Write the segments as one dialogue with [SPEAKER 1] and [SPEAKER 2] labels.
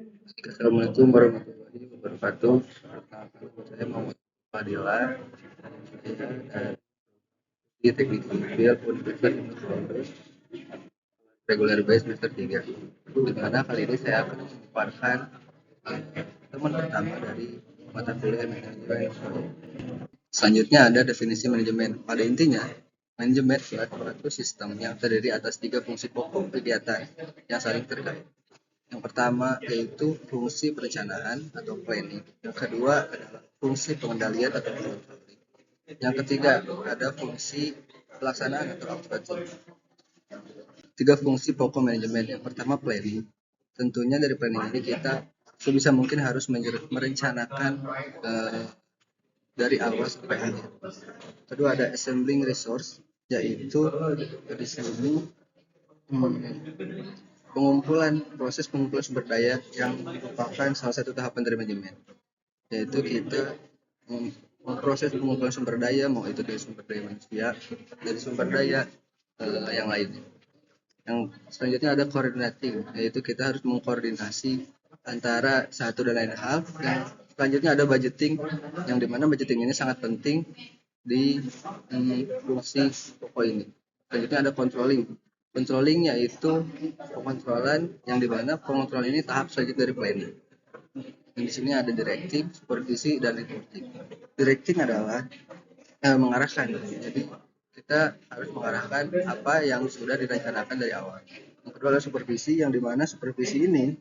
[SPEAKER 1] Assalamualaikum warahmatullahi wabarakatuh. Perkenalkan, saya Muhammad Fadila. Saya dari Teknik Sipil Universitas Indonesia Regular Base semester 3. Di mana kali ini saya akan memaparkan teman pertama dari mata kuliah manajemen. Selanjutnya ada definisi manajemen. Pada intinya, manajemen adalah suatu sistem yang terdiri atas tiga fungsi pokok kegiatan yang saling terkait. Yang pertama yaitu fungsi perencanaan atau planning. Yang kedua adalah fungsi pengendalian atau controlling. Yang ketiga ada fungsi pelaksanaan atau operating. Tiga fungsi pokok manajemen. Yang pertama planning. Tentunya dari planning ini kita sebisa mungkin harus merencanakan dari awal sampai akhir. Kedua ada assembling resource, yaitu di sini proses pengumpulan sumber daya yang merupakan salah satu tahapan dari manajemen, yaitu kita memproses pengumpulan sumber daya, mau itu dari sumber daya manusia, dari sumber daya yang lainnya. Yang selanjutnya ada coordinating, yaitu kita harus mengkoordinasi antara satu dan lain hal. Yang selanjutnya ada budgeting, yang dimana budgeting ini sangat penting di fungsi pokok ini. Selanjutnya ada controlling. Controlling yaitu pengontrolan, yang dimana pengontrolan ini tahap selanjutnya dari planning. Yang di sini ada directing, supervisi, dan reporting. Directing adalah mengarahkan. Jadi kita harus mengarahkan apa yang sudah direncanakan dari awal. Yang kedua adalah supervisi, yang dimana supervisi ini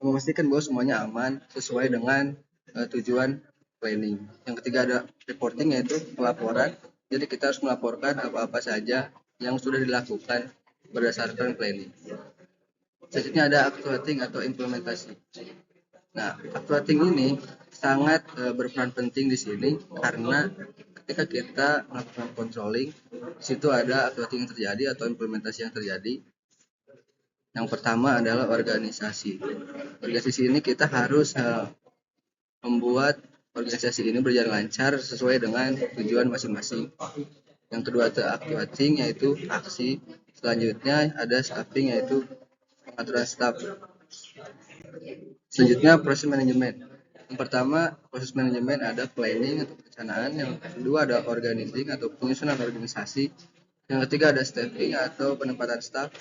[SPEAKER 1] memastikan bahwa semuanya aman sesuai dengan tujuan planning. Yang ketiga ada reporting, yaitu pelaporan. Jadi kita harus melaporkan apa-apa saja yang sudah dilakukan berdasarkan planning. Selanjutnya ada actuating atau implementasi. Nah, actuating ini sangat berperan penting di sini karena ketika kita melakukan controlling, di situ ada actuating yang terjadi atau implementasi yang terjadi. Yang pertama adalah organisasi. Organisasi ini kita harus membuat organisasi ini berjalan lancar sesuai dengan tujuan masing-masing. Yang kedua ada actuating, yaitu aksi. Selanjutnya ada staffing, yaitu pengaturan staff. Selanjutnya proses manajemen. Yang pertama proses manajemen ada planning atau perencanaan. Yang kedua ada organizing atau penyusunan organisasi. Yang ketiga ada staffing atau penempatan staff.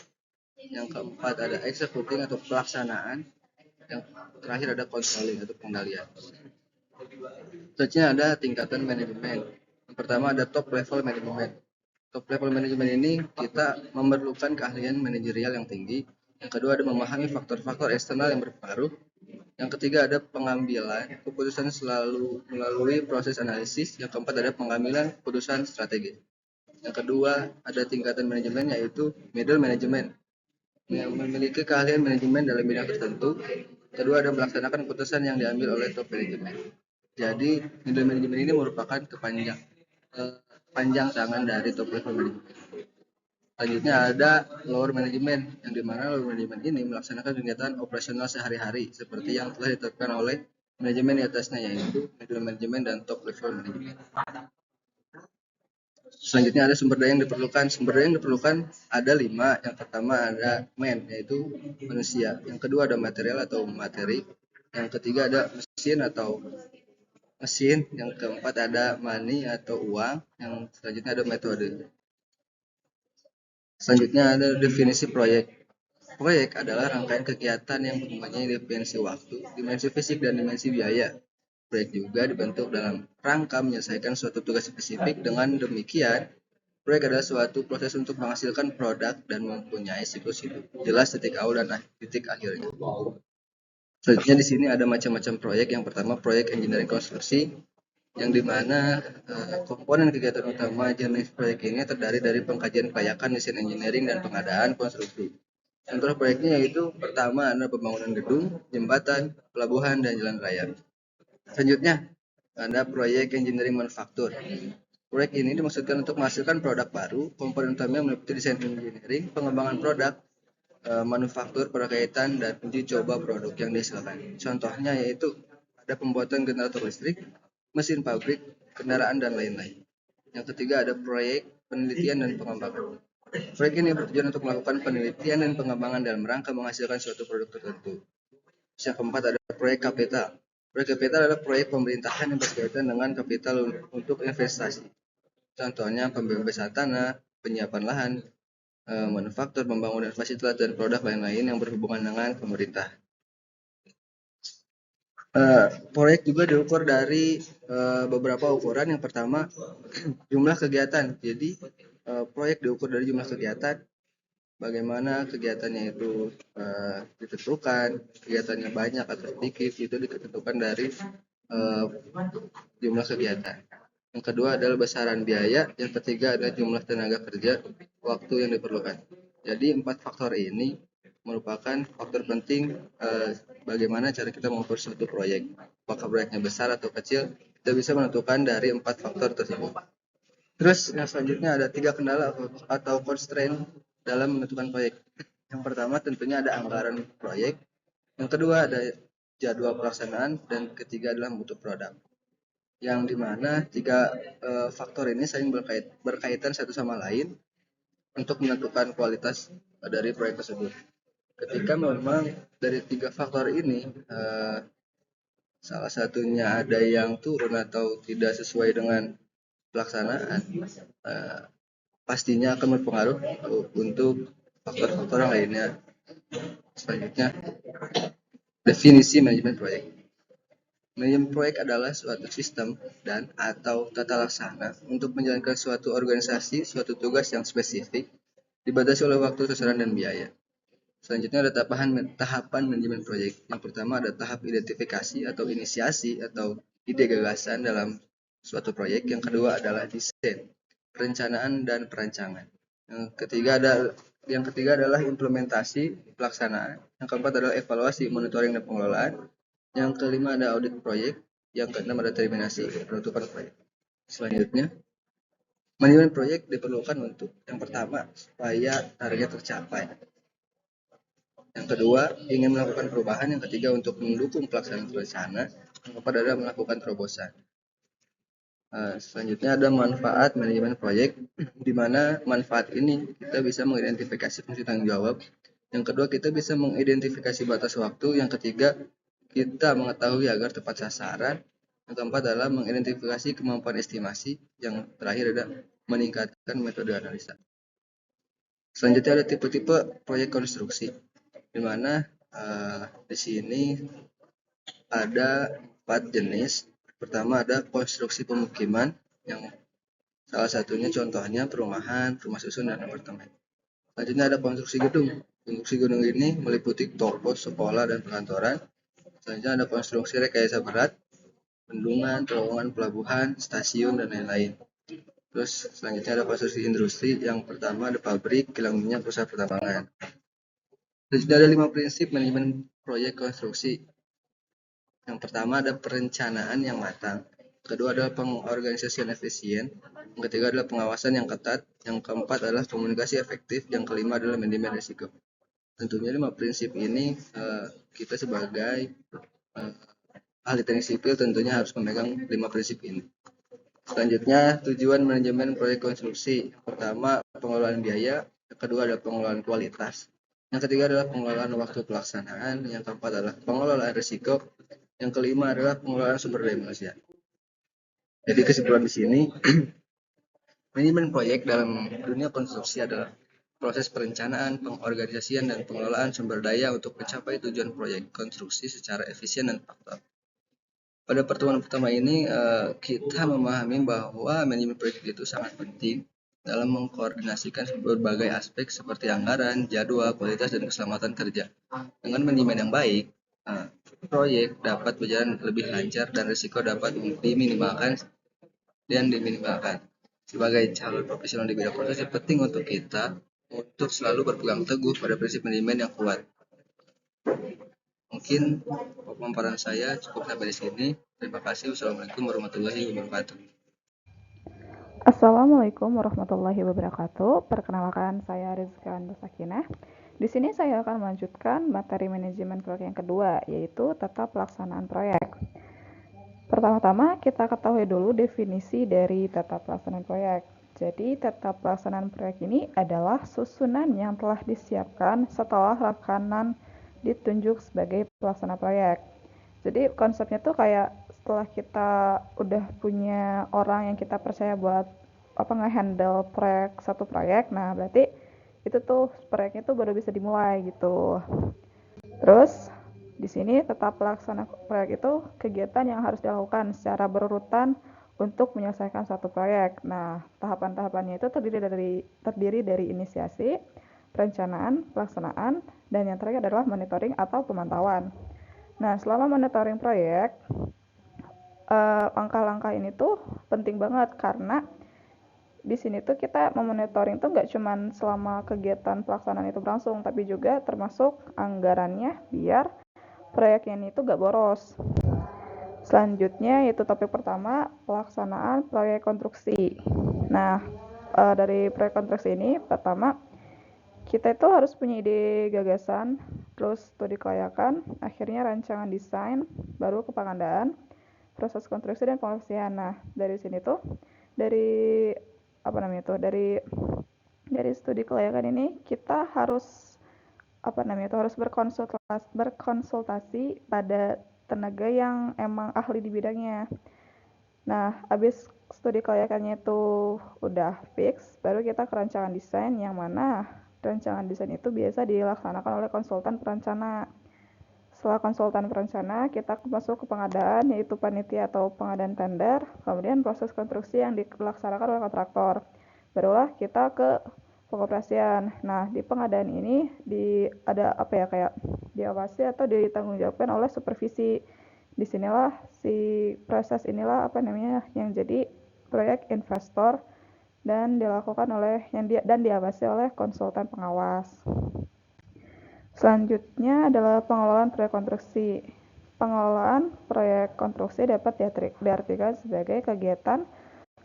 [SPEAKER 1] Yang keempat ada executing atau pelaksanaan. Yang terakhir ada controlling atau pengendalian. Selanjutnya ada tingkatan manajemen. Yang pertama ada top level manajemen. Top level manajemen ini kita memerlukan keahlian manajerial yang tinggi. Yang kedua ada memahami faktor-faktor eksternal yang berpengaruh. Yang ketiga ada pengambilan keputusan selalu melalui proses analisis. Yang keempat ada pengambilan keputusan strategi. Yang kedua ada tingkatan manajemen, yaitu middle management, yang memiliki keahlian manajemen dalam bidang tertentu. Kedua ada melaksanakan keputusan yang diambil oleh top manajemen. Jadi middle management ini merupakan panjang tangan dari top level manajemen. Selanjutnya ada lower management, yang dimana lower management ini melaksanakan kegiatan operasional sehari-hari seperti yang telah ditetapkan oleh manajemen di atasnya, yaitu middle management dan top level management. Selanjutnya ada sumber daya yang diperlukan. Sumber daya yang diperlukan ada 5. Yang pertama ada man, yaitu manusia. Yang kedua ada material atau materi. Yang ketiga ada mesin atau mesin. Yang keempat ada money atau uang. Yang selanjutnya ada metode. Selanjutnya ada definisi proyek. Proyek adalah rangkaian kegiatan yang mempunyai dimensi waktu, dimensi fisik, dan dimensi biaya. Proyek juga dibentuk dalam rangka menyelesaikan suatu tugas spesifik. Dengan demikian, proyek adalah suatu proses untuk menghasilkan produk dan mempunyai siklus hidup. Jelas titik awal dan titik akhirnya. Selanjutnya di sini ada macam-macam proyek. Yang pertama proyek engineering konstruksi, yang dimana komponen kegiatan utama jenis proyek ini terdiri dari pengkajian kelayakan mesin engineering dan pengadaan konstruksi. Contoh proyeknya yaitu pertama adalah pembangunan gedung, jembatan, pelabuhan, dan jalan raya. Selanjutnya ada proyek engineering manufaktur. Proyek ini dimaksudkan untuk menghasilkan produk baru. Komponen utamanya meliputi desain engineering, pengembangan produk, manufaktur, berkaitan, dan uji coba produk yang dihasilkan. Contohnya yaitu ada pembuatan generator listrik, mesin pabrik, kendaraan, dan lain-lain. Yang ketiga ada proyek penelitian dan pengembangan. Proyek ini bertujuan untuk melakukan penelitian dan pengembangan dalam rangka menghasilkan suatu produk tertentu. Yang keempat ada proyek kapital. Proyek kapital adalah proyek pemerintahan yang berkaitan dengan kapital untuk investasi. Contohnya pembebasan tanah, penyiapan lahan, manufaktur, pembangunan fasilitas dan produk lain-lain yang berhubungan dengan pemerintah. Proyek juga diukur dari beberapa ukuran. Yang pertama jumlah kegiatan. Jadi proyek diukur dari jumlah kegiatan. Bagaimana kegiatannya itu ditentukan, kegiatannya banyak atau sedikit itu ditentukan dari jumlah kegiatan. Yang kedua adalah besaran biaya, yang ketiga adalah jumlah tenaga kerja, waktu yang diperlukan. Jadi 4 faktor ini merupakan faktor penting bagaimana cara kita mengukur suatu proyek. Apakah proyeknya besar atau kecil, kita bisa menentukan dari 4 faktor tersebut. Terus yang selanjutnya ada 3 kendala atau constraint dalam menentukan proyek. Yang pertama tentunya ada anggaran proyek, yang kedua ada jadwal pelaksanaan, dan ketiga adalah mutu produk. Yang dimana 3 faktor ini saling berkaitan satu sama lain untuk menentukan kualitas dari proyek tersebut. Ketika memang dari 3 faktor ini salah satunya ada yang turun atau tidak sesuai dengan pelaksanaan, pastinya akan berpengaruh untuk faktor-faktor yang lainnya. Selanjutnya, definisi manajemen proyek. Manajemen proyek adalah suatu sistem dan atau tata laksana untuk menjalankan suatu organisasi, suatu tugas yang spesifik, dibatasi oleh waktu, sasaran, dan biaya. Selanjutnya ada tahapan manajemen proyek. Yang pertama ada tahap identifikasi atau inisiasi atau ide gagasan dalam suatu proyek. Yang kedua adalah desain, perencanaan, dan perancangan. Yang ketiga adalah implementasi, pelaksanaan. Yang keempat adalah evaluasi, monitoring, dan pengelolaan. Yang kelima ada audit proyek. Yang keenam ada terminasi, penutupan proyek. Selanjutnya, manajemen proyek diperlukan untuk yang pertama supaya target tercapai. Yang kedua, ingin melakukan perubahan. Yang ketiga, untuk mendukung pelaksanaan rencana. Yang keempat adalah melakukan terobosan. Selanjutnya ada manfaat manajemen proyek, di mana manfaat ini kita bisa mengidentifikasi fungsi tanggung jawab. Yang kedua, kita bisa mengidentifikasi batas waktu. Yang ketiga, kita mengetahui agar tepat sasaran. Yang keempat adalah mengidentifikasi kemampuan estimasi. Yang terakhir adalah meningkatkan metode analisa. Selanjutnya ada tipe-tipe proyek konstruksi, di mana di sini ada 4 jenis. Pertama ada konstruksi pemukiman, yang salah satunya contohnya perumahan, rumah susun, dan apartemen. Selanjutnya ada konstruksi gedung. Konstruksi gedung ini meliputi toko, sekolah, dan perkantoran. Selanjutnya ada konstruksi rekayasa berat, bendungan, terowongan, pelabuhan, stasiun, dan lain-lain. Terus selanjutnya ada konstruksi industri. Yang pertama ada pabrik, kilang minyak, perusahaan pertambangan. Selanjutnya ada 5 prinsip manajemen proyek konstruksi. Yang pertama ada perencanaan yang matang. Kedua adalah pengorganisasian efisien. Yang ketiga adalah pengawasan yang ketat. Yang keempat adalah komunikasi efektif. Yang kelima adalah manajemen risiko. Tentunya 5 prinsip ini kita sebagai ahli teknik sipil tentunya harus memegang 5 prinsip ini. Selanjutnya tujuan manajemen proyek konstruksi. Yang pertama pengelolaan biaya. Yang kedua adalah pengelolaan kualitas. Yang ketiga adalah pengelolaan waktu pelaksanaan. Yang keempat adalah pengelolaan risiko. Yang kelima adalah pengelolaan sumber daya manusia. Jadi kesimpulan di sini, manajemen proyek dalam dunia konstruksi adalah proses perencanaan, pengorganisasian, dan pengelolaan sumber daya untuk mencapai tujuan proyek konstruksi secara efisien dan faktor. Pada pertemuan pertama ini, kita memahami bahwa manajemen proyek itu sangat penting dalam mengkoordinasikan berbagai aspek seperti anggaran, jadwal, kualitas, dan keselamatan kerja. Dengan manajemen yang baik, proyek dapat berjalan lebih lancar dan risiko dapat diminimalkan. Sebagai calon profesional di bidang konstruksi, penting untuk kita untuk selalu berpegang teguh pada prinsip manajemen yang kuat. Mungkin pemaparan saya cukup sampai di sini. Terima kasih. Wassalamualaikum warahmatullahi wabarakatuh.
[SPEAKER 2] Assalamualaikum warahmatullahi wabarakatuh. Perkenalkan, saya Rizka Sakinah. Di sini saya akan melanjutkan materi manajemen proyek yang kedua, yaitu tata pelaksanaan proyek. Pertama-tama kita ketahui dulu definisi dari tata pelaksanaan proyek. Jadi tata pelaksanaan proyek ini adalah susunan yang telah disiapkan setelah rangkaian ditunjuk sebagai pelaksana proyek. Jadi konsepnya tuh kayak setelah kita udah punya orang yang kita percaya buat ngehandle satu proyek, nah berarti itu tuh proyeknya tuh baru bisa dimulai gitu. Terus di sini tetap pelaksana proyek itu kegiatan yang harus dilakukan secara berurutan untuk menyelesaikan suatu proyek. Nah, tahapan-tahapannya itu terdiri dari inisiasi, perencanaan, pelaksanaan, dan yang terakhir adalah monitoring atau pemantauan. Nah, selama monitoring proyek, langkah-langkah ini tuh penting banget karena di sini tuh kita memonitoring tuh nggak cuman selama kegiatan pelaksanaan itu berlangsung, tapi juga termasuk anggarannya biar proyeknya ini tuh nggak boros. Selanjutnya yaitu topik pertama, pelaksanaan proyek konstruksi. Nah, dari proyek konstruksi ini pertama kita itu harus punya ide gagasan, terus studi kelayakan, akhirnya rancangan desain, baru ke pengadaan, proses konstruksi dan pengoperasian. Nah, dari sini tuh dari dari studi kelayakan ini kita harus harus berkonsultasi pada tenaga yang emang ahli di bidangnya. Nah, habis studi kelayakannya itu udah fix, baru kita ke rancangan desain yang mana rancangan desain itu biasa dilaksanakan oleh konsultan perencana. Setelah konsultan perencana, kita masuk ke pengadaan, yaitu panitia atau pengadaan tender, kemudian proses konstruksi yang dilaksanakan oleh kontraktor. Barulah kita ke pengoperasian. Nah, di pengadaan ini ada kayak diawasi atau ditanggungjawabkan oleh supervisi. Disinilah si proses inilah yang jadi proyek investor dan dilakukan oleh dan diawasi oleh konsultan pengawas. Selanjutnya adalah pengelolaan proyek konstruksi. Pengelolaan proyek konstruksi dapat diartikan sebagai kegiatan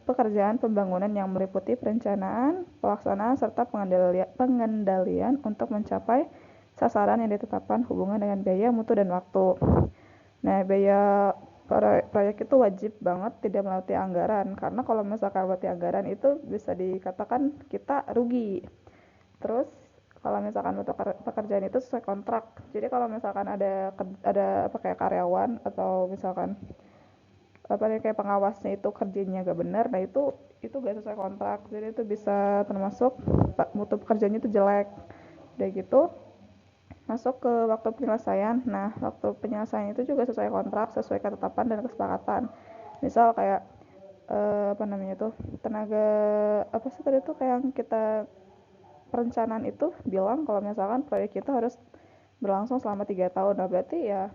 [SPEAKER 2] pekerjaan pembangunan yang meliputi perencanaan, pelaksanaan, serta pengendalian untuk mencapai sasaran yang ditetapkan hubungan dengan biaya, mutu, dan waktu. Nah, biaya proyek itu wajib banget tidak melalui anggaran, karena kalau misalkan melalui anggaran itu bisa dikatakan kita rugi. Terus kalau misalkan untuk pekerjaan itu sesuai kontrak. Jadi kalau misalkan ada kayak karyawan atau misalkan kayak pengawasnya itu kerjanya gak benar, nah itu gak sesuai kontrak. Jadi itu bisa termasuk mutu pekerjaannya itu jelek. Udah gitu masuk ke waktu penyelesaian. Nah, waktu penyelesaian itu juga sesuai kontrak, sesuai ketetapan dan kesepakatan. Misal kayak tenaga apa sih tadi tuh kayak yang kita perencanaan itu bilang kalau misalkan proyek itu harus berlangsung selama 3 tahun. Nah, berarti ya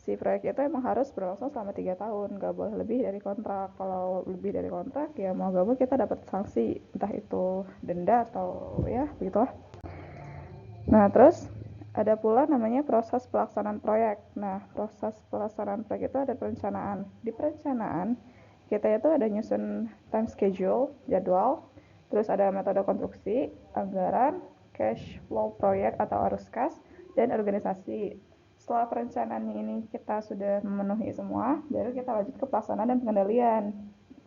[SPEAKER 2] si proyek itu emang harus berlangsung selama 3 tahun, nggak boleh lebih dari kontrak. Kalau lebih dari kontrak ya mau gak mau kita dapat sanksi, entah itu denda atau ya begitulah. Nah, terus ada pula namanya proses pelaksanaan proyek. Nah, proses pelaksanaan proyek itu ada perencanaan. Di perencanaan kita itu ada nyusun time schedule, jadwal, terus ada metode konstruksi, anggaran, cash flow proyek atau arus kas, dan organisasi. Setelah perencanaan ini kita sudah memenuhi semua, baru kita lanjut ke pelaksanaan dan pengendalian.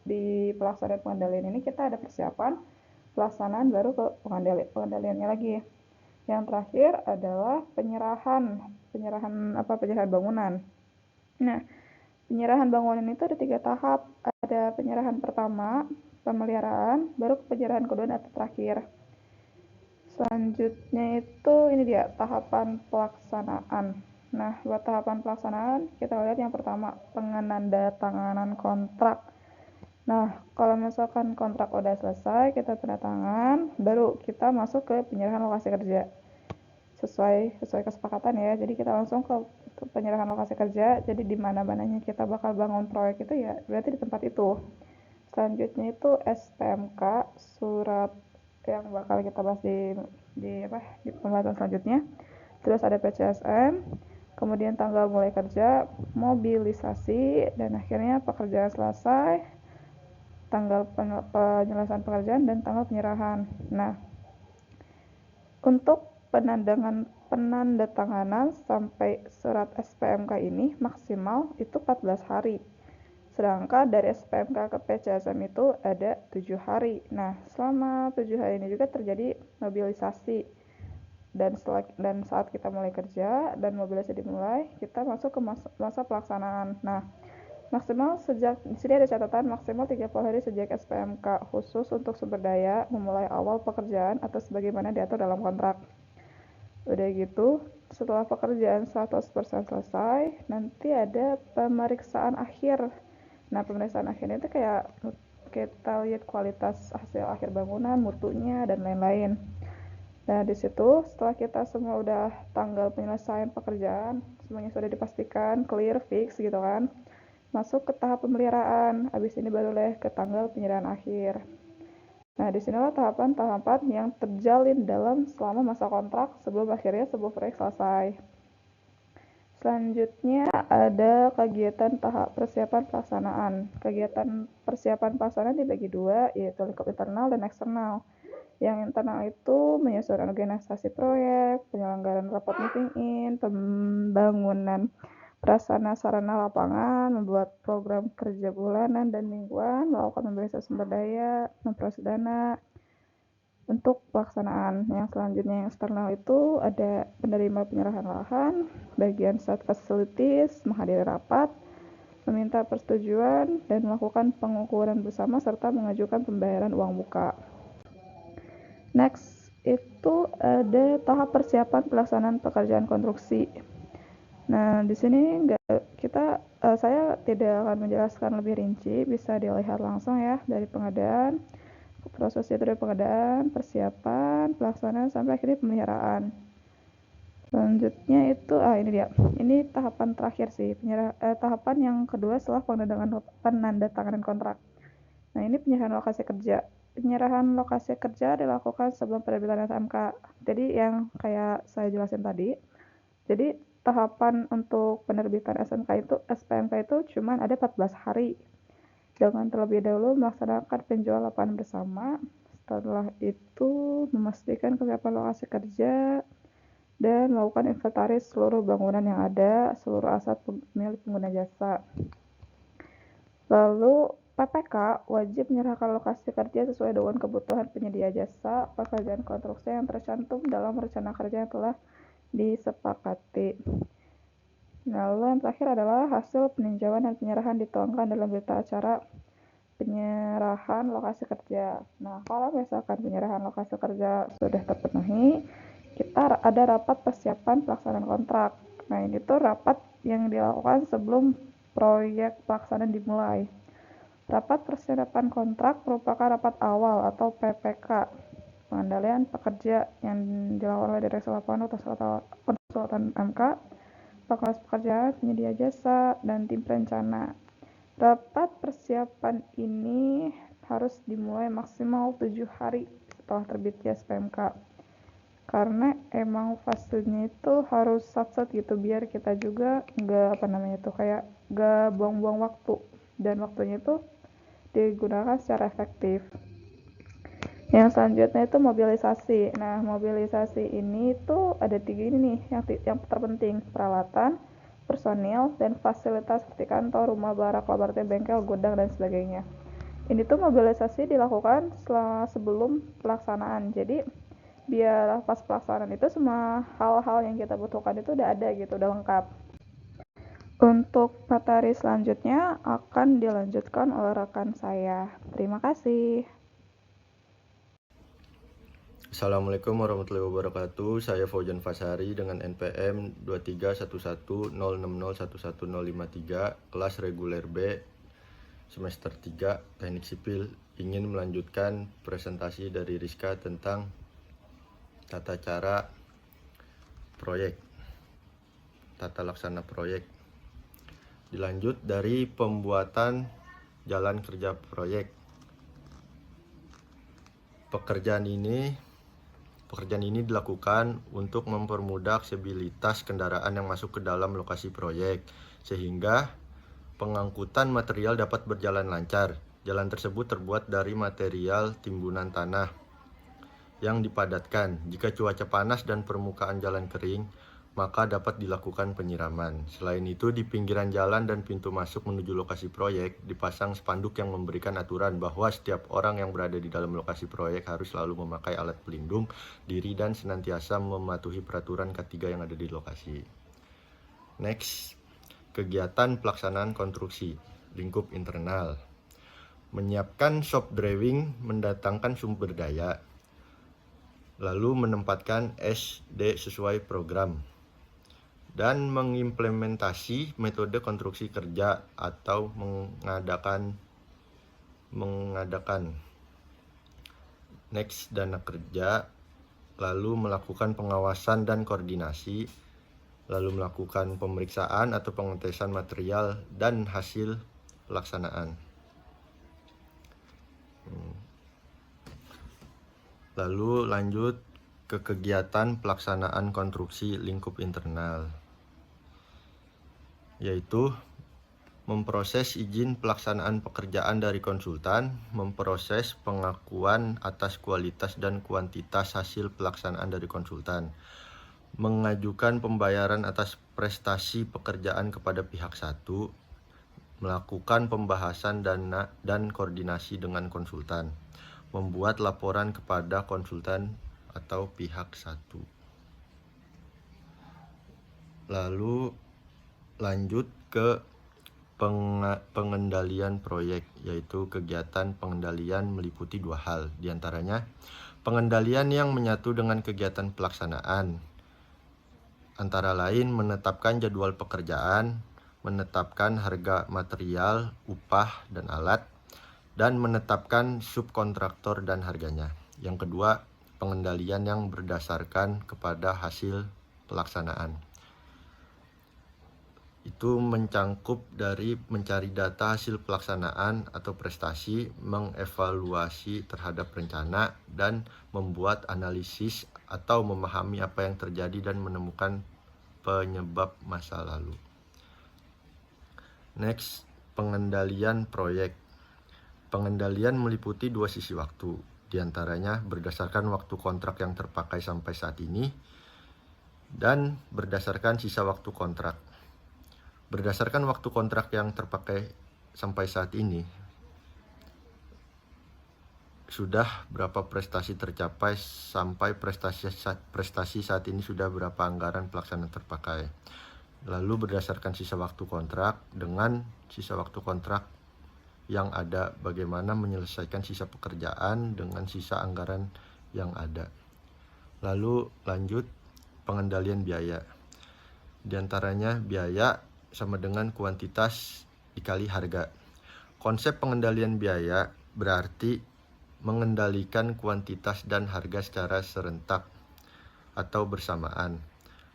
[SPEAKER 2] Di pelaksanaan pengendalian ini kita ada persiapan, pelaksanaan, baru ke pengendaliannya lagi. Yang terakhir adalah penyerahan bangunan. Nah, penyerahan bangunan itu ada 3 tahap. Ada penyerahan pertama, pemeliharaan, baru penyerahan kedua atau terakhir. Selanjutnya itu ini dia tahapan pelaksanaan. Nah, buat tahapan pelaksanaan kita lihat yang pertama penandatanganan kontrak. Nah, kalau misalkan kontrak udah selesai, kita tanda tangan, baru kita masuk ke penyerahan lokasi kerja. Sesuai kesepakatan ya. Jadi kita langsung ke penyerahan lokasi kerja. Jadi di mana-mananya kita bakal bangun proyek itu ya berarti di tempat itu. Selanjutnya itu SPMK, surat yang bakal kita bahas di pembahasan selanjutnya. Terus ada PCSM, kemudian tanggal mulai kerja, mobilisasi, dan akhirnya pekerjaan selesai, tanggal penyelesaian pekerjaan, dan tanggal penyerahan. Nah, untuk penandatanganan sampai surat SPMK ini maksimal itu 14 hari. Sedangkan dari SPMK ke PCSM itu ada 7 hari. Nah, selama 7 hari ini juga terjadi mobilisasi dan saat kita mulai kerja dan mobilisasi dimulai, kita masuk ke masa pelaksanaan. Nah, di sini ada catatan maksimal 30 hari sejak SPMK khusus untuk sumber daya memulai awal pekerjaan atau sebagaimana diatur dalam kontrak. Udah gitu, setelah pekerjaan 100% selesai, nanti ada pemeriksaan akhir. Nah, pemeriksaan akhirnya itu kayak kita lihat kualitas hasil akhir bangunan, mutunya, dan lain-lain. Nah, di situ setelah kita semua udah tanggal penyelesaian pekerjaan, semuanya sudah dipastikan clear, fix gitu kan. Masuk ke tahap pemeliharaan. Habis ini barulah ke tanggal penyerahan akhir. Nah, disinilah tahapan-tahapan yang terjalin selama masa kontrak sebelum akhirnya sebuah proyek selesai. Selanjutnya ada kegiatan tahap persiapan pelaksanaan. Kegiatan persiapan pelaksanaan dibagi dua, yaitu lingkup internal dan eksternal. Yang internal itu menyusun organisasi proyek, penyelenggaraan rapat meeting in, pembangunan prasarana sarana lapangan, membuat program kerja bulanan dan mingguan, melakukan mobilisasi sumber daya, memproses dana untuk pelaksanaan. Yang selanjutnya yang eksternal itu ada penerima penyerahan lahan, bagian site facilities, menghadiri rapat, meminta persetujuan, dan melakukan pengukuran bersama serta mengajukan pembayaran uang muka. Next, itu ada tahap persiapan pelaksanaan pekerjaan konstruksi. Nah, di sini saya tidak akan menjelaskan lebih rinci, bisa dilihat langsung ya dari pengadaan, prosesnya itu dari pengadaan, persiapan, pelaksanaan, sampai akhirnya pemeliharaan. Selanjutnya itu, ini dia. Ini tahapan terakhir sih, tahapan yang kedua setelah penandatanganan kontrak. Nah, ini penyerahan lokasi kerja. Penyerahan lokasi kerja dilakukan sebelum penerbitan SMK. Jadi yang kayak saya jelasin tadi. Jadi tahapan untuk penerbitan SPMK itu cuma ada 14 hari. Dengan terlebih dahulu melaksanakan penjual lapangan bersama. Setelah itu memastikan kesiapan lokasi kerja dan melakukan inventaris seluruh bangunan yang ada, seluruh aset milik pengguna jasa. Lalu PPK wajib menyerahkan lokasi kerja sesuai dengan kebutuhan penyedia jasa pekerjaan konstruksi yang tercantum dalam rencana kerja yang telah disepakati. Lalu yang terakhir adalah hasil peninjauan dan penyerahan dituangkan dalam berita acara penyerahan lokasi kerja. Nah, kalau misalkan penyerahan lokasi kerja sudah terpenuhi, kita ada rapat persiapan pelaksanaan kontrak. Nah, ini tuh rapat yang dilakukan sebelum proyek pelaksanaan dimulai. Rapat persiapan kontrak merupakan rapat awal atau PPK, pengendalian pekerja yang dilakukan oleh direksi lapangan atau konsultan MK, pengawas pekerjaan, penyedia jasa, dan tim perencana. Rapat persiapan ini harus dimulai maksimal 7 hari setelah terbitnya SPMK. Karena emang fasenya itu harus sat-sat gitu biar kita juga nggak buang-buang waktu, dan waktunya itu digunakan secara efektif. Yang selanjutnya itu mobilisasi. Nah, mobilisasi ini tuh ada 3 ini nih yang terpenting: peralatan, personil, dan fasilitas seperti kantor, rumah, barak, laboratorium, bengkel, gudang, dan sebagainya. Ini tuh mobilisasi dilakukan sebelum pelaksanaan. Jadi biar pas pelaksanaan itu semua hal-hal yang kita butuhkan itu udah ada gitu, udah lengkap. Untuk materi selanjutnya akan dilanjutkan oleh rekan saya. Terima kasih.
[SPEAKER 3] Assalamualaikum warahmatullahi wabarakatuh. Saya Faujan Fasari dengan NPM 231106011053, kelas reguler B, semester 3, Teknik Sipil. Ingin melanjutkan presentasi dari Rizka tentang tata cara proyek, tata laksana proyek. Dilanjut dari pembuatan jalan kerja proyek. Pekerjaan ini dilakukan untuk mempermudah aksesibilitas kendaraan yang masuk ke dalam lokasi proyek, sehingga pengangkutan material dapat berjalan lancar. Jalan tersebut terbuat dari material timbunan tanah yang dipadatkan. Jika cuaca panas dan permukaan jalan kering, maka dapat dilakukan penyiraman. Selain itu, di pinggiran jalan dan pintu masuk menuju lokasi proyek dipasang spanduk yang memberikan aturan bahwa setiap orang yang berada di dalam lokasi proyek harus selalu memakai alat pelindung diri dan senantiasa mematuhi peraturan K3 yang ada di lokasi. Next, kegiatan pelaksanaan konstruksi lingkup internal. Menyiapkan shop drawing, mendatangkan sumber daya, lalu menempatkan SD sesuai program, dan mengimplementasi metode konstruksi kerja atau mengadakan next dana kerja, lalu melakukan pengawasan dan koordinasi, lalu melakukan pemeriksaan atau pengetesan material dan hasil pelaksanaan. Lalu lanjut ke kegiatan pelaksanaan konstruksi lingkup internal, yaitu memproses izin pelaksanaan pekerjaan dari konsultan, memproses pengakuan atas kualitas dan kuantitas hasil pelaksanaan dari konsultan, mengajukan pembayaran atas prestasi pekerjaan kepada pihak satu, melakukan pembahasan dana dan koordinasi dengan konsultan, membuat laporan kepada konsultan atau pihak satu. Lalu lanjut ke pengendalian proyek, yaitu kegiatan pengendalian meliputi dua hal, diantaranya pengendalian yang menyatu dengan kegiatan pelaksanaan, antara lain menetapkan jadwal pekerjaan, menetapkan harga material, upah, dan alat, dan menetapkan subkontraktor dan harganya. Yang kedua, pengendalian yang berdasarkan kepada hasil pelaksanaan. Itu mencangkup dari mencari data hasil pelaksanaan atau prestasi, mengevaluasi terhadap rencana, dan membuat analisis atau memahami apa yang terjadi dan menemukan penyebab masa lalu. Next, pengendalian proyek. Pengendalian meliputi dua sisi waktu, diantaranya berdasarkan waktu kontrak yang terpakai sampai saat ini dan berdasarkan sisa waktu kontrak. Berdasarkan waktu kontrak yang terpakai sampai saat ini, sudah berapa prestasi tercapai sampai prestasi saat ini sudah berapa anggaran pelaksanaan terpakai. Lalu berdasarkan sisa waktu kontrak dengan sisa waktu kontrak yang ada, bagaimana menyelesaikan sisa pekerjaan dengan sisa anggaran yang ada. Lalu lanjut pengendalian biaya. Di antaranya biaya sama dengan kuantitas dikali harga. Konsep pengendalian biaya berarti mengendalikan kuantitas dan harga secara serentak atau bersamaan,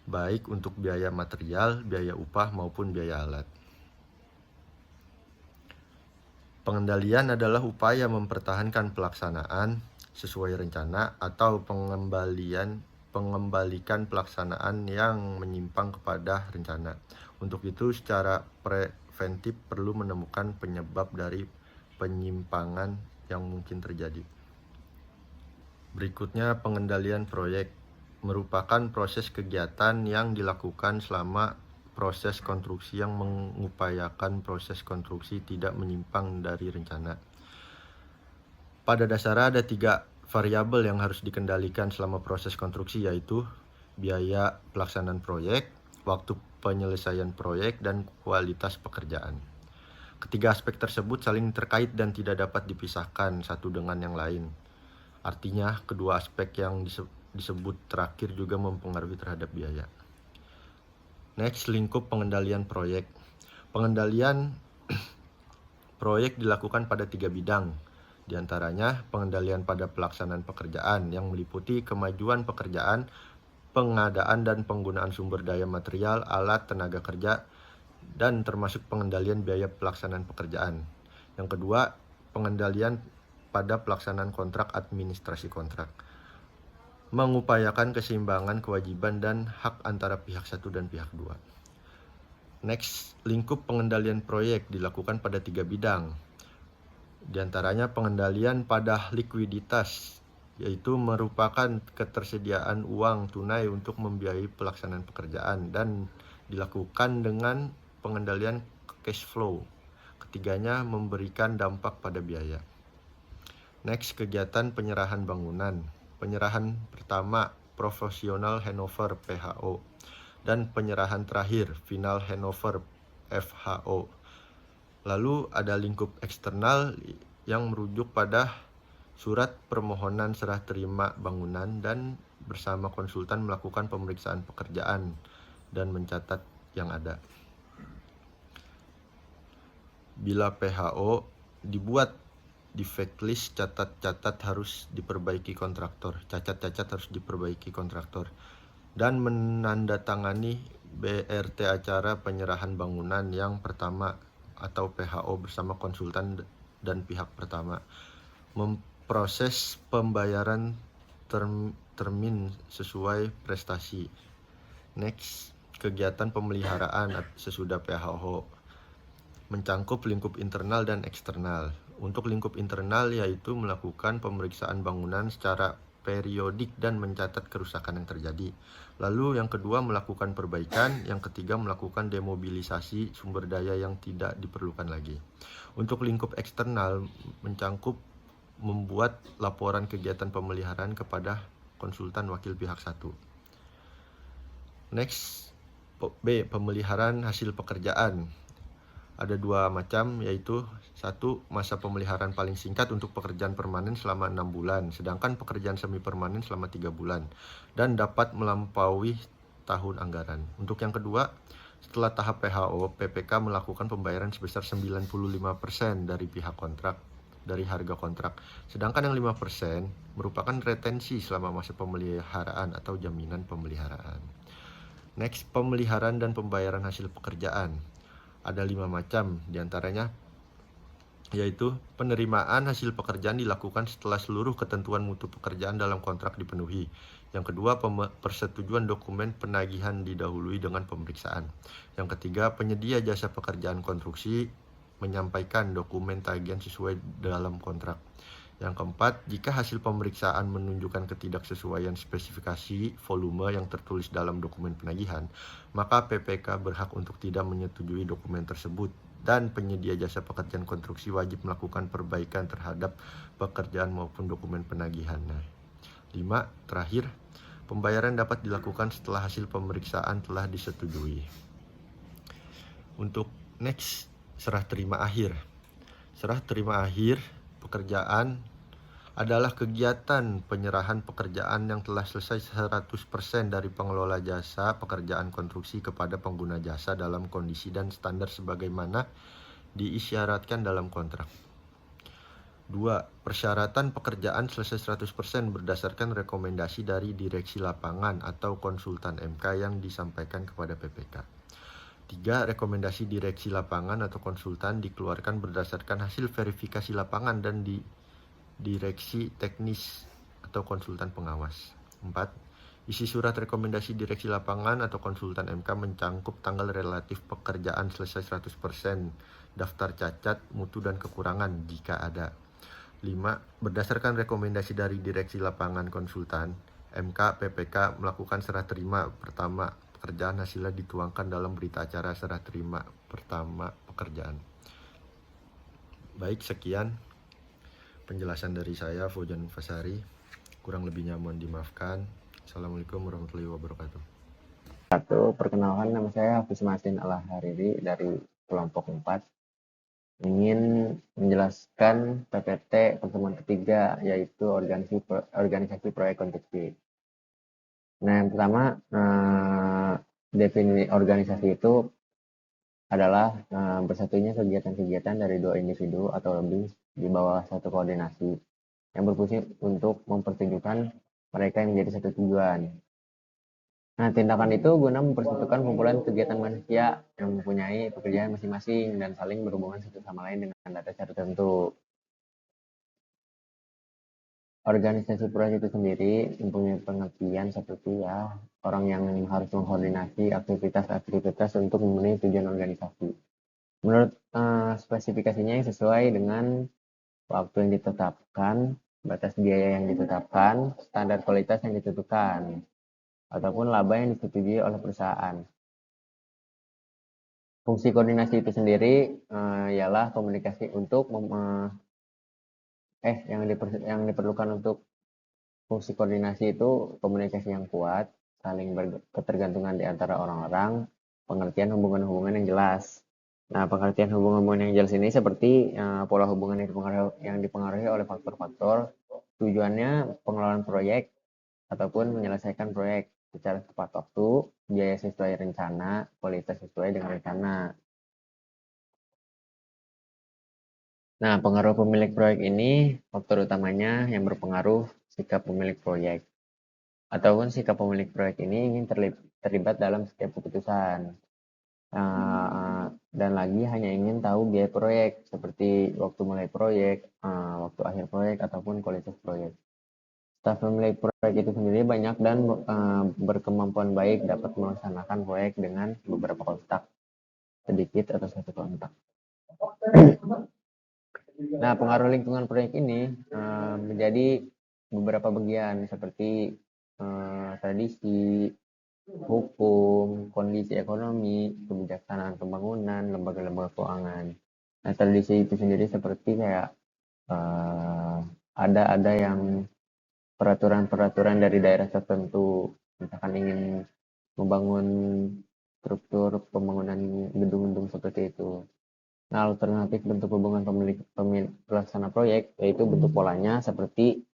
[SPEAKER 3] baik untuk biaya material, biaya upah, maupun biaya alat. Pengendalian adalah upaya mempertahankan pelaksanaan sesuai rencana atau pengembalikan pelaksanaan yang menyimpang kepada rencana. Untuk itu, secara preventif perlu menemukan penyebab dari penyimpangan yang mungkin terjadi. Berikutnya, pengendalian proyek merupakan proses kegiatan yang dilakukan selama proses konstruksi yang mengupayakan proses konstruksi tidak menyimpang dari rencana. Pada dasarnya ada 3 variabel yang harus dikendalikan selama proses konstruksi, yaitu biaya pelaksanaan proyek, waktu penyelesaian proyek, dan kualitas pekerjaan. Ketiga aspek tersebut saling terkait dan tidak dapat dipisahkan satu dengan yang lain. Artinya, kedua aspek yang disebut terakhir juga mempengaruhi terhadap biaya. Next, lingkup pengendalian proyek. Pengendalian proyek dilakukan pada 3 bidang. Di antaranya pengendalian pada pelaksanaan pekerjaan yang meliputi kemajuan pekerjaan, pengadaan dan penggunaan sumber daya material, alat, tenaga kerja, dan termasuk pengendalian biaya pelaksanaan pekerjaan. Yang kedua, pengendalian pada pelaksanaan kontrak, administrasi kontrak, mengupayakan keseimbangan kewajiban dan hak antara pihak satu dan pihak dua. Next, lingkup pengendalian proyek dilakukan pada 3 bidang. Di antaranya pengendalian pada likuiditas yaitu merupakan ketersediaan uang tunai untuk membiayai pelaksanaan pekerjaan dan dilakukan dengan pengendalian cash flow. Ketiganya memberikan dampak pada biaya. Next, kegiatan penyerahan bangunan. Penyerahan pertama, profesional handover PHO, dan penyerahan terakhir, final handover FHO. Lalu ada lingkup eksternal yang merujuk pada surat permohonan serah terima bangunan dan bersama konsultan melakukan pemeriksaan pekerjaan dan mencatat yang ada. Bila PHO dibuat defect list, cacat-cacat harus diperbaiki kontraktor. Cacat-cacat harus diperbaiki kontraktor. Dan menandatangani BRT acara penyerahan bangunan yang pertama atau PHO bersama konsultan dan pihak pertama. Memproses pembayaran termin sesuai prestasi. Next, kegiatan pemeliharaan sesudah PHO mencangkup lingkup internal dan eksternal. Untuk lingkup internal yaitu melakukan pemeriksaan bangunan secara periodik dan mencatat kerusakan yang terjadi. Lalu yang kedua melakukan perbaikan, yang ketiga melakukan demobilisasi sumber daya yang tidak diperlukan lagi. Untuk lingkup eksternal mencangkup membuat laporan kegiatan pemeliharaan kepada konsultan wakil pihak 1. Next, B, pemeliharaan hasil pekerjaan. Ada dua macam, yaitu satu, masa pemeliharaan paling singkat untuk pekerjaan permanen selama 6 bulan, sedangkan pekerjaan semi permanen selama 3 bulan, dan dapat melampaui tahun anggaran. Untuk yang kedua, setelah tahap PHO, PPK melakukan pembayaran sebesar 95% dari pihak kontrak, dari harga kontrak, sedangkan yang 5% merupakan retensi selama masa pemeliharaan atau jaminan pemeliharaan. Next, pemeliharaan dan pembayaran hasil pekerjaan. Ada 5 macam, diantaranya yaitu penerimaan hasil pekerjaan dilakukan setelah seluruh ketentuan mutu pekerjaan dalam kontrak dipenuhi. Yang kedua, persetujuan dokumen penagihan didahului dengan pemeriksaan. Yang ketiga, penyedia jasa pekerjaan konstruksi menyampaikan dokumen tagihan sesuai dalam kontrak. Yang keempat, jika hasil pemeriksaan menunjukkan ketidaksesuaian spesifikasi volume yang tertulis dalam dokumen penagihan, maka PPK berhak untuk tidak menyetujui dokumen tersebut dan penyedia jasa pekerjaan konstruksi wajib melakukan perbaikan terhadap pekerjaan maupun dokumen penagihan. 5. Terakhir, pembayaran dapat dilakukan setelah hasil pemeriksaan telah disetujui. Untuk next, serah terima akhir. Serah terima akhir pekerjaan adalah kegiatan penyerahan pekerjaan yang telah selesai 100% dari pengelola jasa pekerjaan konstruksi kepada pengguna jasa dalam kondisi dan standar sebagaimana diisyaratkan dalam kontrak. 2. Persyaratan pekerjaan selesai 100% berdasarkan rekomendasi dari direksi lapangan atau konsultan MK yang disampaikan kepada PPK. 3. Rekomendasi direksi lapangan atau konsultan dikeluarkan berdasarkan hasil verifikasi lapangan dan direksi teknis atau konsultan pengawas. 4. Isi surat rekomendasi direksi lapangan atau konsultan MK mencangkup tanggal relatif pekerjaan selesai 100%, daftar cacat, mutu dan kekurangan jika ada. 5. Berdasarkan rekomendasi dari direksi lapangan konsultan, MK PPK melakukan serah terima pertama pekerjaan, hasilnya dituangkan dalam berita acara serah terima pertama pekerjaan. Baik, sekian penjelasan dari saya, Fauzan Fasari. Kurang lebihnya mohon dimaafkan. Assalamualaikum warahmatullahi wabarakatuh.
[SPEAKER 4] Perkenalkan, nama saya Hafiz Masin Al-Hariri dari kelompok 4. Ingin menjelaskan PPT pertemuan ketiga, yaitu organisasi proyek konstruksi. Nah, yang pertama, definisi organisasi itu adalah bersatunya kegiatan-kegiatan dari 2 individu atau lebih di bawah satu koordinasi yang berfungsi untuk mempertunjukkan mereka yang menjadi satu tujuan. Nah, tindakan itu guna mempersatukan kumpulan kegiatan manusia yang mempunyai pekerjaan masing-masing dan saling berhubungan satu sama lain dengan dasar tertentu. Organisasi proyek itu sendiri mempunyai pengertian seperti orang yang harus mengkoordinasi aktivitas-aktivitas untuk memenuhi tujuan organisasi. Menurut spesifikasinya yang sesuai dengan waktu yang ditetapkan batas biaya yang ditetapkan, standar kualitas yang ditentukan, ataupun laba yang disetujui oleh perusahaan. Fungsi koordinasi itu sendiri ialah komunikasi untuk yang diperlukan untuk fungsi koordinasi itu komunikasi yang kuat, saling ketergantungan di antara orang-orang, pengertian hubungan-hubungan yang jelas. Nah, pengertian hubungan-hubungan yang jelas ini seperti pola hubungan yang dipengaruhi oleh faktor-faktor tujuannya pengelolaan proyek ataupun menyelesaikan proyek secara tepat waktu, biaya sesuai rencana, kualitas sesuai dengan rencana. Nah, pengaruh pemilik proyek ini, faktor utamanya yang berpengaruh sikap pemilik proyek. Ataupun sikap pemilik proyek ini ingin terlibat dalam setiap keputusan. Dan lagi hanya ingin tahu biaya proyek, seperti waktu mulai proyek, waktu akhir proyek, ataupun kualitas proyek. Staf pemilik proyek itu sendiri banyak dan berkemampuan baik dapat melaksanakan proyek dengan beberapa kontak, sedikit atau satu kontak. Nah, pengaruh lingkungan proyek ini menjadi beberapa bagian seperti tradisi, hukum, kondisi ekonomi, kebijaksanaan pembangunan, lembaga-lembaga keuangan. Nah, tradisi itu sendiri seperti kayak ada yang peraturan-peraturan dari daerah tertentu, misalkan ingin membangun struktur pembangunan gedung-gedung seperti itu. Nah, alternatif bentuk hubungan pelaksana proyek yaitu bentuk polanya seperti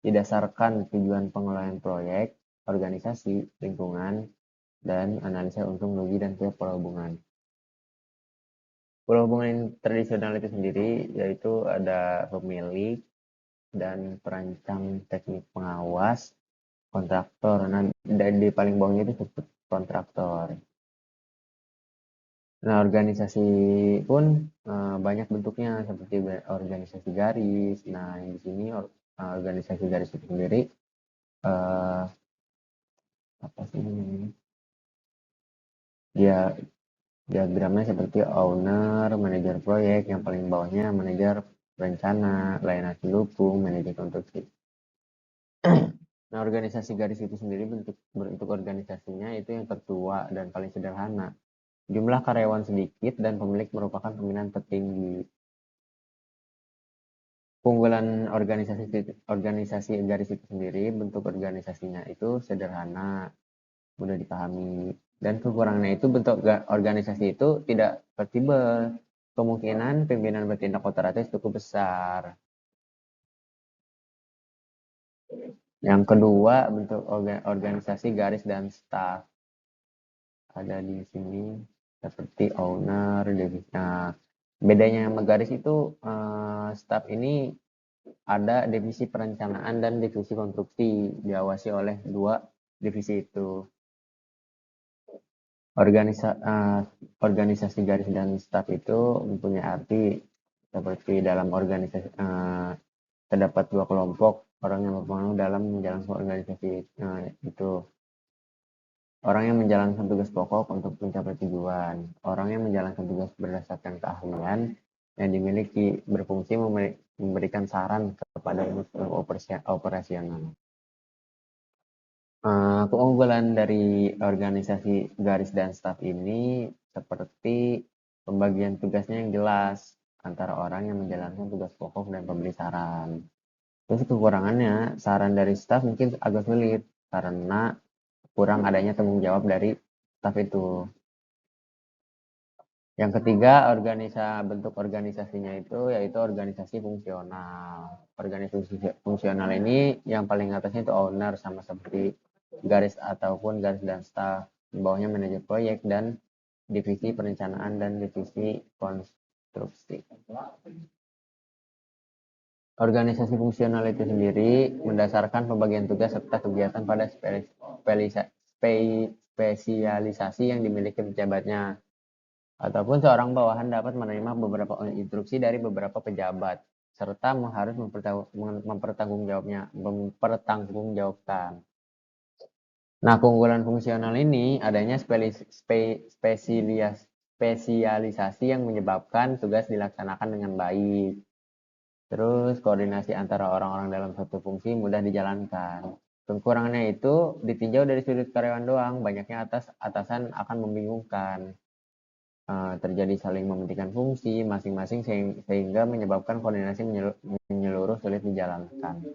[SPEAKER 4] didasarkan tujuan pengelolaan proyek, organisasi, lingkungan, dan analisa untung rugi dan pola hubungan. Pola hubungan tradisional itu sendiri yaitu ada pemilik dan perancang teknik pengawas, kontraktor. Nah, di paling bawahnya itu disebut kontraktor. Nah, organisasi pun banyak bentuknya seperti organisasi garis. Nah, di sini organisasi garis itu sendiri apa sih namanya? Ya, diagramnya seperti owner, manajer proyek, yang paling bawahnya manajer rencana, layanan pendukung, manajer konstruksi. Nah, organisasi garis itu sendiri bentuk organisasinya itu yang tertua dan paling sederhana. Jumlah karyawan sedikit dan pemilik merupakan pimpinan tertinggi. Keunggulan organisasi garis itu sendiri, bentuk organisasinya itu sederhana, mudah dipahami, dan kekurangannya itu bentuk organisasi itu tidak fleksibel. Kemungkinan pimpinan bertindak otoratif cukup besar. Yang kedua, bentuk organisasi garis dan staf. Ada di sini seperti owner, divisi. Bedanya sama garis itu staf ini ada divisi perencanaan dan divisi konstruksi, diawasi oleh dua divisi itu. Organisasi garis dan staf itu mempunyai arti seperti dalam organisasi terdapat dua kelompok orang yang berpengaruh dalam menjalankan organisasi itu. Orang yang menjalankan tugas pokok untuk mencapai tujuan. Orang yang menjalankan tugas berdasarkan keahlian yang dimiliki, berfungsi memberikan saran kepada unit operasional. Keunggulan dari organisasi garis dan staf ini seperti pembagian tugasnya yang jelas antara orang yang menjalankan tugas pokok dan pemberi saran. Terus kekurangannya, saran dari staf mungkin agak sulit karena kurang adanya tanggung jawab dari staf itu. Yang ketiga, bentuk organisasinya itu yaitu organisasi fungsional. Organisasi fungsional ini yang paling atasnya itu owner, sama seperti garis ataupun garis dan staf. Di bawahnya manajer proyek dan divisi perencanaan dan divisi konstruksi. Organisasi fungsional itu sendiri mendasarkan pembagian tugas serta kegiatan pada spesialisasi yang dimiliki pejabatnya. Ataupun seorang bawahan dapat menerima beberapa instruksi dari beberapa pejabat serta harus mempertanggungjawabkan. Nah, keunggulan fungsional ini adanya spesialisasi yang menyebabkan tugas dilaksanakan dengan baik. Terus koordinasi antara orang-orang dalam satu fungsi mudah dijalankan. Kekurangannya itu ditinjau dari sudut karyawan doang, banyaknya atasan akan membingungkan. Terjadi saling mementingkan fungsi masing-masing sehingga menyebabkan koordinasi menyeluruh sulit dijalankan.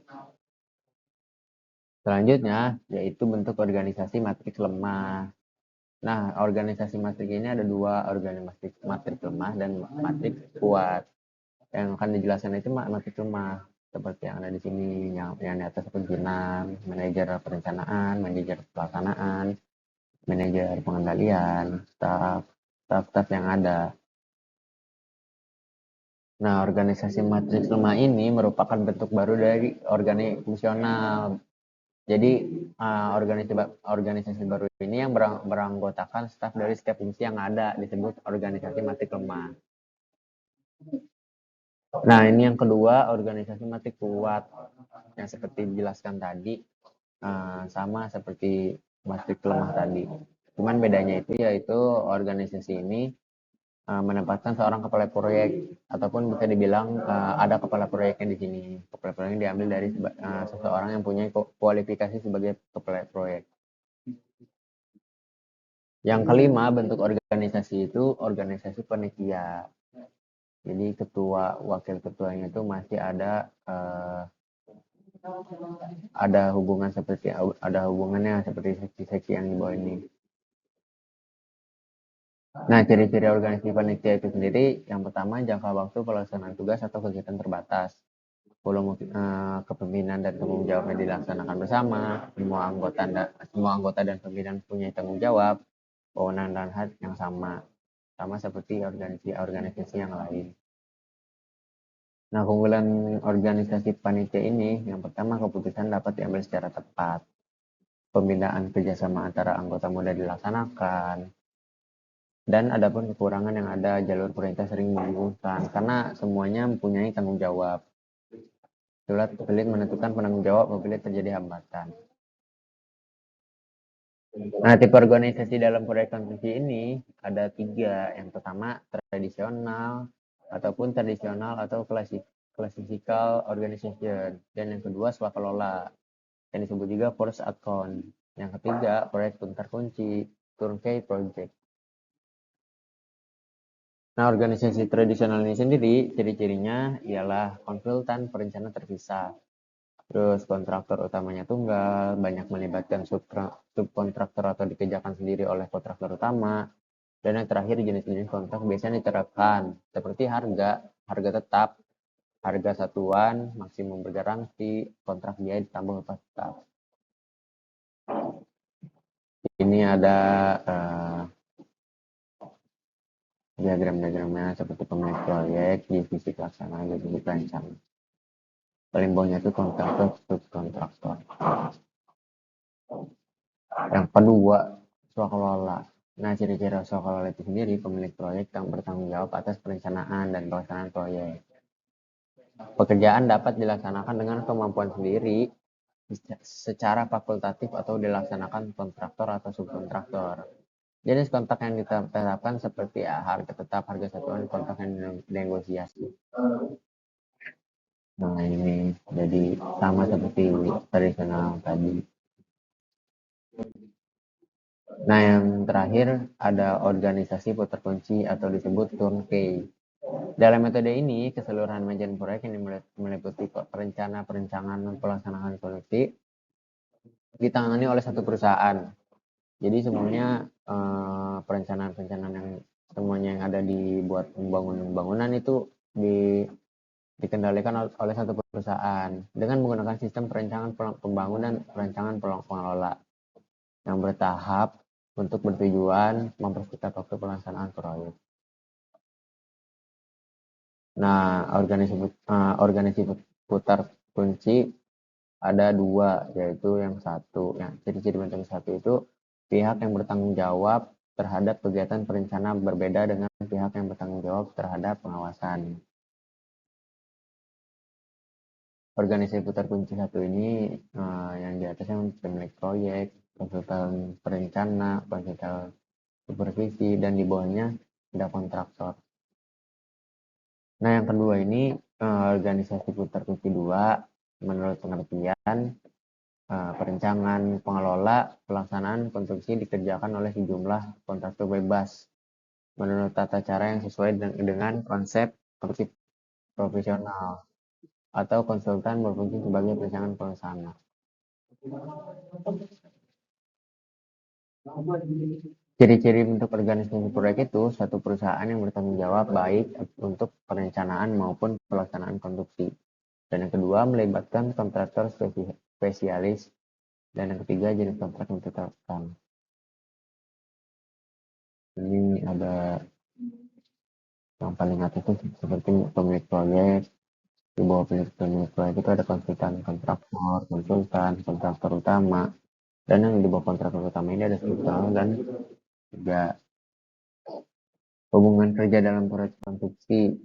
[SPEAKER 4] Selanjutnya yaitu bentuk organisasi matriks lemah. Nah, organisasi matriks ini ada dua, organisasi matriks lemah dan matriks kuat. Yang akan dijelaskan itu matriks lemah seperti yang ada di sini, yang di atas pimpinan, manajer perencanaan, manajer pelaksanaan, manajer pengendalian, staf yang ada. Nah, organisasi matriks lemah ini merupakan bentuk baru dari organisasi fungsional. Jadi, organisasi baru ini yang beranggotakan staf dari setiap fungsi yang ada disebut organisasi matriks lemah. Nah, ini yang kedua, organisasi matriks kuat. Yang seperti dijelaskan tadi, sama seperti matriks lemah tadi. Cuman bedanya itu yaitu organisasi ini menempatkan seorang kepala proyek, ataupun bisa dibilang ada kepala proyeknya di sini. Kepala proyek diambil dari seseorang yang punya kualifikasi sebagai kepala proyek. Yang kelima, bentuk organisasi itu organisasi panitia. Jadi ketua, wakil ketuanya itu masih ada hubungannya seperti seksi-seksi yang di bawah ini. Nah, ciri-ciri organisasi panitia itu sendiri, yang pertama jangka waktu pelaksanaan tugas atau kegiatan terbatas. Volume kepemimpinan dan tanggung jawabnya dilaksanakan bersama. Semua anggota dan pimpinan punya tanggung jawab, kewenangan dan hak yang sama seperti organisasi yang lain. Nah, keunggulan organisasi panitia ini, yang pertama keputusan dapat diambil secara tepat. Pembinaan kerjasama antara anggota mudah dilaksanakan. Dan adapun kekurangan yang ada, jalur perintah sering membingungkan karena semuanya mempunyai tanggung jawab. Sulit menentukan penanggung jawab apabila terjadi hambatan. Nah, tipe organisasi dalam proyek konstruksi ini ada 3. Yang pertama, tradisional atau classical organization. Dan yang kedua, swakelola, yang disebut juga force account. Yang ketiga, proyek terkunci, turnkey project. Nah, organisasi tradisional ini sendiri, ciri-cirinya ialah konsultan perencana terpisah. Terus kontraktor utamanya tunggal, banyak melibatkan subkontraktor atau dikerjakan sendiri oleh kontraktor utama. Dan yang terakhir, jenis-jenis kontrak biasanya diterapkan, seperti harga tetap, harga satuan, maksimum bergaransi, kontrak biaya ditambah upah tetap. Ini ada diagram-diagramnya seperti pemilik proyek, divisi pelaksanaan, divisi perancang. Paling bawahnya itu kontraktor, subkontraktor. Yang kedua, swakelola. Nah, ciri-ciri swakelola itu sendiri, pemilik proyek yang bertanggung jawab atas perencanaan dan pelaksanaan proyek. Pekerjaan dapat dilaksanakan dengan kemampuan sendiri secara fakultatif atau dilaksanakan kontraktor atau subkontraktor. Jenis kontrak yang ditetapkan seperti harga tetap, harga satuan, kontrak yang negosiasi. Nah, ini jadi sama seperti tradisional tadi. Nah, yang terakhir ada organisasi putar kunci atau disebut turnkey. Dalam metode ini, keseluruhan manajemen proyek yang meliputi perencanaan dan pelaksanaan konstruksi ditangani oleh satu perusahaan. Jadi semuanya perencanaan yang semuanya yang ada dibuat bangunan itu dikendalikan oleh satu perusahaan dengan menggunakan sistem perencanaan pembangunan, perencanaan pengelola yang bertahap untuk bertujuan mempersingkat waktu pelaksanaan proyek. Nah, organisasi putar kunci ada 2, yaitu yang satu, ciri-ciri bentuk satu itu pihak yang bertanggung jawab terhadap kegiatan perencanaan berbeda dengan pihak yang bertanggung jawab terhadap pengawasan. Organisasi putar kunci satu ini yang di atasnya pemilik proyek, konsultan perencana, konsultan supervisi, dan di bawahnya ada kontraktor. Nah, yang kedua ini organisasi konstruksi 2 menurut pengertian perencanaan pengelola pelaksanaan konstruksi dikerjakan oleh sejumlah kontraktor bebas menurut tata cara yang sesuai dengan konsep konstruksi profesional atau konsultan berfungsi sebagai perencanaan pelaksana. Ciri-ciri bentuk organisasi proyek itu suatu perusahaan yang bertanggung jawab baik untuk perencanaan maupun pelaksanaan konstruksi. Dan yang kedua melibatkan kontraktor spesialis. Dan yang ketiga jenis kontrak yang ditetapkan. Ini ada yang paling atas itu seperti pemilik proyek. Di bawah pemilik proyek itu ada konsultan kontraktor, kontraktor utama. Dan yang di bawah kontraktor utama ini ada struktural dan juga hubungan kerja dalam proyek konstruksi.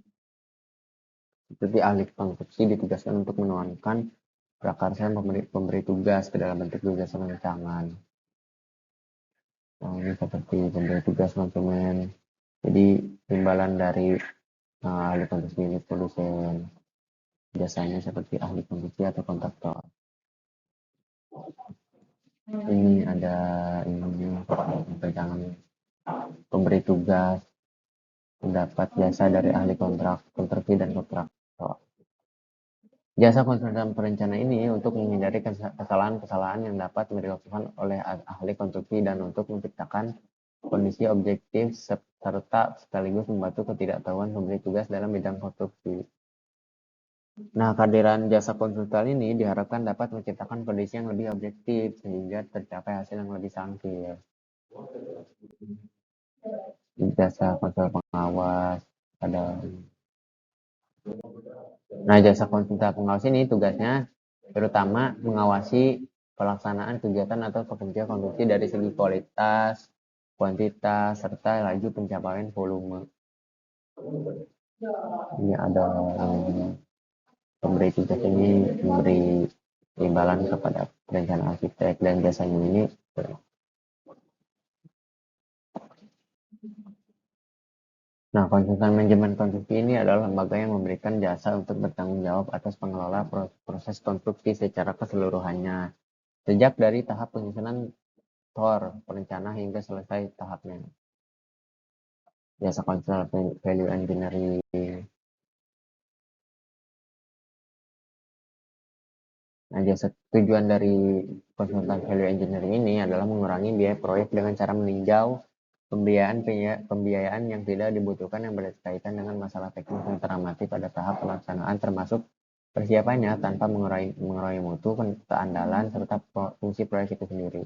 [SPEAKER 4] Seperti ahli konstruksi ditugaskan untuk menuangkan prakarsa pemberi tugas ke dalam bentuk gagasan rancangan. Nah, ini seperti pemberi tugas konsumen. Jadi imbalan dari ahli konstruksi ini produsen. Biasanya seperti ahli konstruksi atau kontraktor. Ini ada ini rancangan pemberi tugas mendapat jasa dari ahli konstruksi dan kontraktor. Jasa konsultan perencana ini untuk menghindari kesalahan-kesalahan yang dapat dilakukan oleh ahli konstruksi dan untuk menciptakan kondisi objektif serta sekaligus membantu ketidaktahuan pemberi tugas dalam bidang konstruksi. Nah, kehadiran jasa konsultan ini diharapkan dapat menciptakan kondisi yang lebih objektif sehingga tercapai hasil yang lebih sangkil. Jasa konsultan pengawas ada. Nah, jasa konsultan pengawas ini tugasnya terutama mengawasi pelaksanaan kegiatan atau pekerja konstruksi dari segi kualitas, kuantitas, serta laju pencapaian volume. Ini ada pemberi tugas ini memberi imbalan kepada perencanaan arsitek dan jasanya ini Nah, konsultan manajemen konstruksi ini adalah lembaga yang memberikan jasa untuk bertanggung jawab atas pengelola proses konstruksi secara keseluruhannya, sejak dari tahap penyusunan TOR, perencana hingga selesai tahapnya. Jasa konsultan value engineering. Nah, jasa tujuan dari konsultan value engineering ini adalah mengurangi biaya proyek dengan cara meninjau pembiayaan yang tidak dibutuhkan yang berkaitan dengan masalah teknis yang teramati pada tahap pelaksanaan termasuk persiapannya tanpa mengurangi mutu, keandalan, serta fungsi proyek itu sendiri.